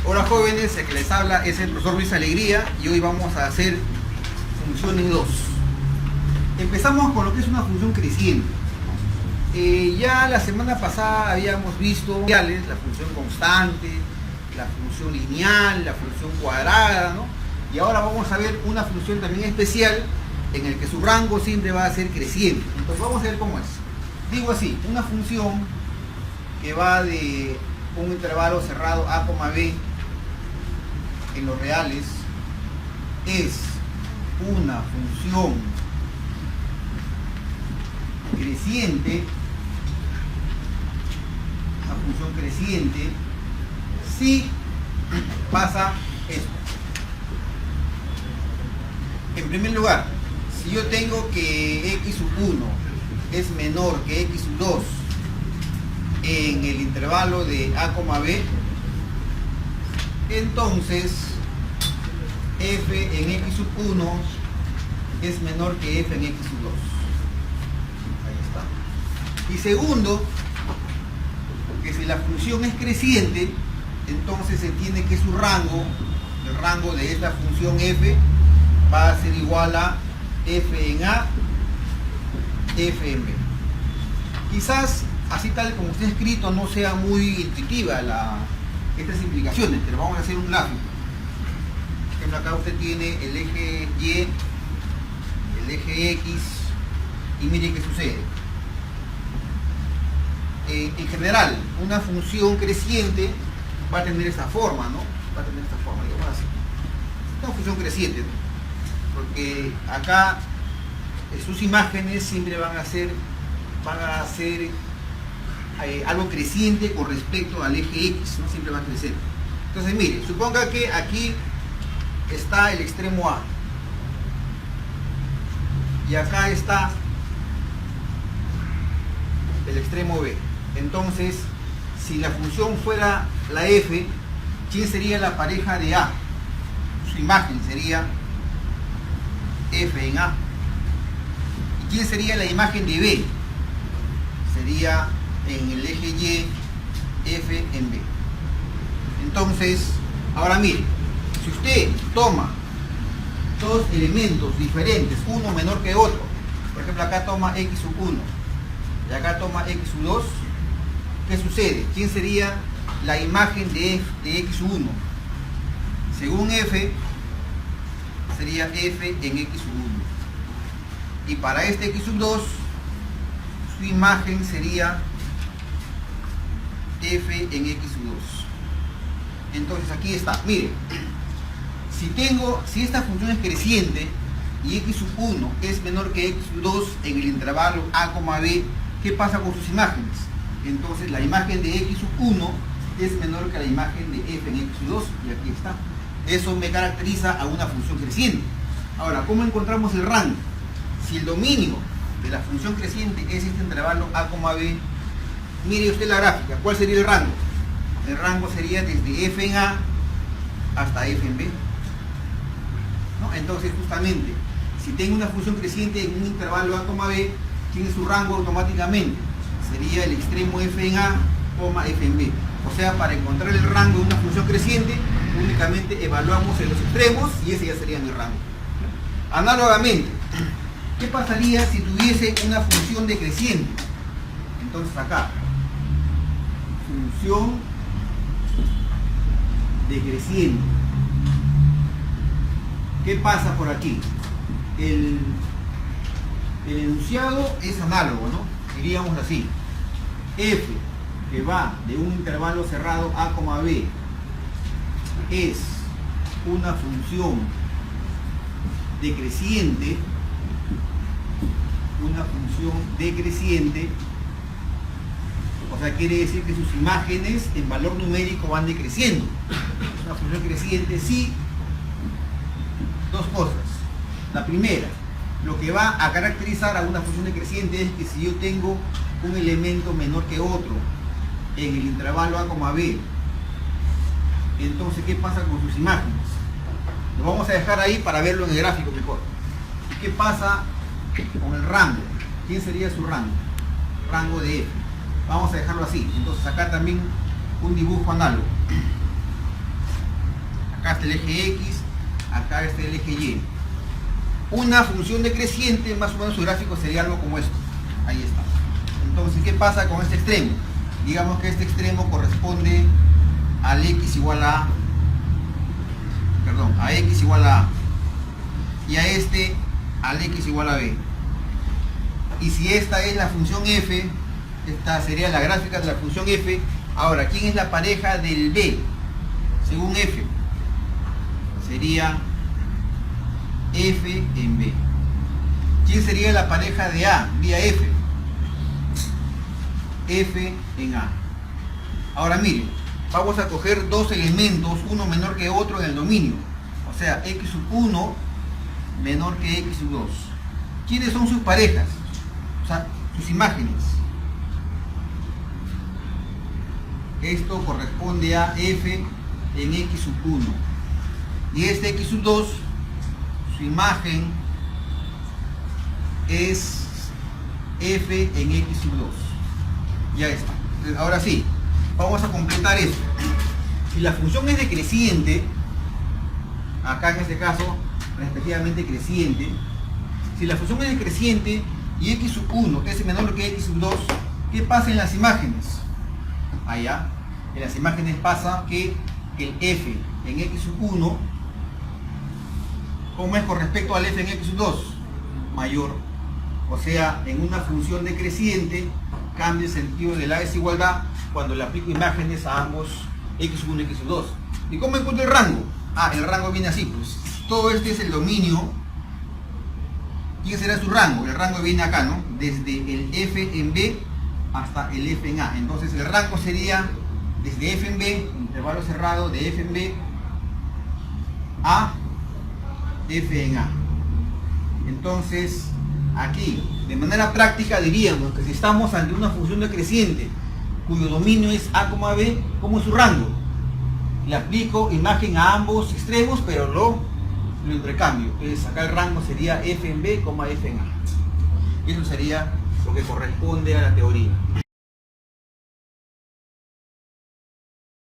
Hola jóvenes, el que les habla es el profesor Luis Alegría y hoy vamos a hacer funciones 2. Empezamos con lo que es una función creciente. Ya la semana pasada habíamos visto la función constante, la función lineal, la función cuadrada, ¿no? Y ahora vamos a ver una función también especial en el que su rango siempre va a ser creciente. Entonces vamos a ver cómo es. Digo así, una función que va de un intervalo cerrado a, b en los reales es una función creciente, si pasa esto. En primer lugar, si yo tengo que x sub 1 es menor que x sub 2 en el intervalo de a, b, entonces f en x sub 1 es menor que f en x sub 2. Ahí está. Y segundo, que si la función es creciente, entonces se entiende que su rango, el rango de esta función f, va a ser igual a f en a, f en b. Quizás así tal como está escrito no sea muy intuitiva estas implicaciones, pero vamos a hacer un gráfico. Por ejemplo, acá usted tiene el eje y, el eje x, y mire qué sucede. En general, una función creciente va a tener esta forma, ¿no? Va a tener esta forma, digamos así. Una función creciente, ¿no? Porque acá sus imágenes siempre van a ser algo creciente con respecto al eje X, ¿no? Siempre va a crecer. Entonces mire, suponga que aquí está el extremo A y acá está el extremo B. Entonces, si la función fuera la f, ¿quién sería la pareja de A? Su imagen sería f en A. ¿Y quién sería la imagen de B? Sería en el eje Y, f en B. Entonces, ahora mire, si usted toma dos elementos diferentes, uno menor que otro, por ejemplo acá toma x sub 1 y acá toma x sub 2, ¿qué sucede? ¿Quién sería la imagen de x sub 1? Según f, sería f en x sub 1. Y para este x sub 2, su imagen sería f en x sub 2. Entonces aquí está, mire, si esta función es creciente y x sub 1 es menor que x sub 2 en el intervalo a, b, ¿qué pasa con sus imágenes? Entonces la imagen de x sub 1 es menor que la imagen de f en x sub 2, y aquí está. Eso me caracteriza a una función creciente. Ahora, ¿cómo encontramos el rango? Si el dominio de la función creciente es este intervalo a, b, mire usted la gráfica, ¿cuál sería el rango? El rango sería desde f en a hasta f en b, ¿no? Entonces justamente, si tengo una función creciente en un intervalo a, b, tiene su rango automáticamente, sería el extremo f en a, f en b. O sea, para encontrar el rango de una función creciente, únicamente evaluamos en los extremos y ese ya sería mi rango. Análogamente, ¿qué pasaría si tuviese una función decreciente? Entonces acá, función decreciente. ¿Qué pasa por aquí? El enunciado es análogo, ¿no? Diríamos así: f que va de un intervalo cerrado a, b es una función decreciente, o sea, quiere decir que sus imágenes en valor numérico van decreciendo. Es una función creciente si dos cosas. La primera, lo que va a caracterizar a una función decreciente es que si yo tengo un elemento menor que otro en el intervalo a, b, entonces ¿qué pasa con sus imágenes? Lo vamos a dejar ahí para verlo en el gráfico mejor. ¿Qué pasa con el rango? ¿Quién sería su rango? Rango de f. Vamos a dejarlo así. Entonces acá también un dibujo análogo. Acá está el eje X, acá está el eje Y. Una función decreciente, más o menos su gráfico sería algo como esto. Ahí está. Entonces, ¿qué pasa con este extremo? Digamos que este extremo corresponde al X igual a X igual a A. Y a este al X igual a B. Y si esta es la función f, esta sería la gráfica de la función f. Ahora, ¿quién es la pareja del b? Según f, sería f en b. ¿Quién sería la pareja de a vía f? F en a. Ahora miren, vamos a coger dos elementos, uno menor que otro en el dominio. O sea, x sub 1 menor que x sub 2. ¿Quiénes son sus parejas? O sea, sus imágenes. Esto corresponde a f en x sub 1. Y este x sub 2, su imagen es f en x sub 2. Ya está. Entonces, ahora sí, vamos a completar esto. Si la función es decreciente, acá en este caso, respectivamente creciente, si la función es decreciente y x sub 1 es menor que x sub 2, ¿qué pasa en las imágenes? Allá, en las imágenes pasa que el f en x sub 1, ¿cómo es con respecto al f en x sub 2? Mayor. O sea, en una función decreciente cambia el sentido de la desigualdad cuando le aplico imágenes a ambos x sub 1 y x sub 2. ¿Y cómo encuentro el rango? El rango viene así, pues todo este es el dominio. ¿Quién será su rango? El rango viene acá, ¿no? Desde el f en b hasta el f en a. Entonces el rango sería desde f en b, intervalo cerrado de f en b a f en a. Entonces aquí, de manera práctica, diríamos que si estamos ante una función decreciente cuyo dominio es a, b, ¿cómo es su rango? Le aplico imagen a ambos extremos, pero lo intercambio. Entonces acá el rango sería f en b, f en a. Eso sería lo que corresponde a la teoría.